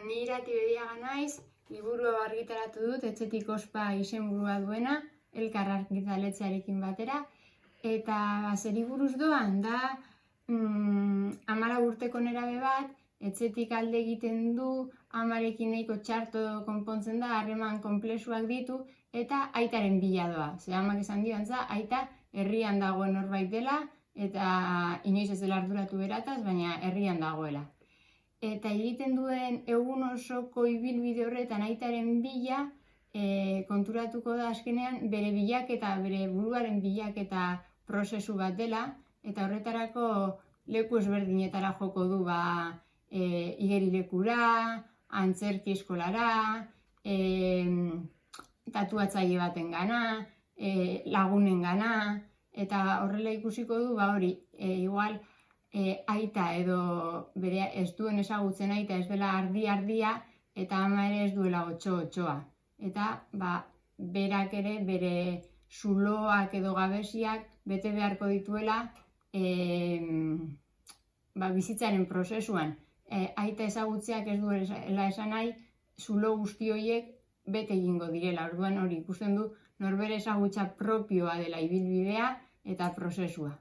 Ni Irati Bediaga naiz, liburua argitaratu dut, Etxetik ospa izenburua duena, Elkar argitaletxearekin batera. Eta zeri buruz doan da 14 urteko nerabe bat, etxetik alde egiten du, amarekin nahiko txarto konpontzen da, harreman konplexuak ditu, eta aitaren bila doa. Ze amak esan dio antza, aita herrian dagoen norbait dela, eta inoiz ez dela arduratu berataz, baina herrian dagoela. Eta egiten duen egun osoko ibilbide horretan aitaren bila, konturatuko da azkenean bere bilaketa, bere buruaren bilaketa prozesu bat dela, eta horretarako leku ezberdinetara joko du igerilekura, antzerki eskolara, tatuatzaile baten gana, lagunen gana, eta horrela ikusiko du hori, igual aita edo bere ez duen ezagutzen aita ez dela ardia eta ama ere ez duela otxoa. Eta berak ere bere zuloak edo gabeziak bete beharko dituela bizitzaren prozesuan. Aita ezagutzeak ez duela esan nahi, zulo guzti horiek bete egingo direla. Orduan hori ikusten du norbere ezagutza propioa dela ibilbidea eta prozesua.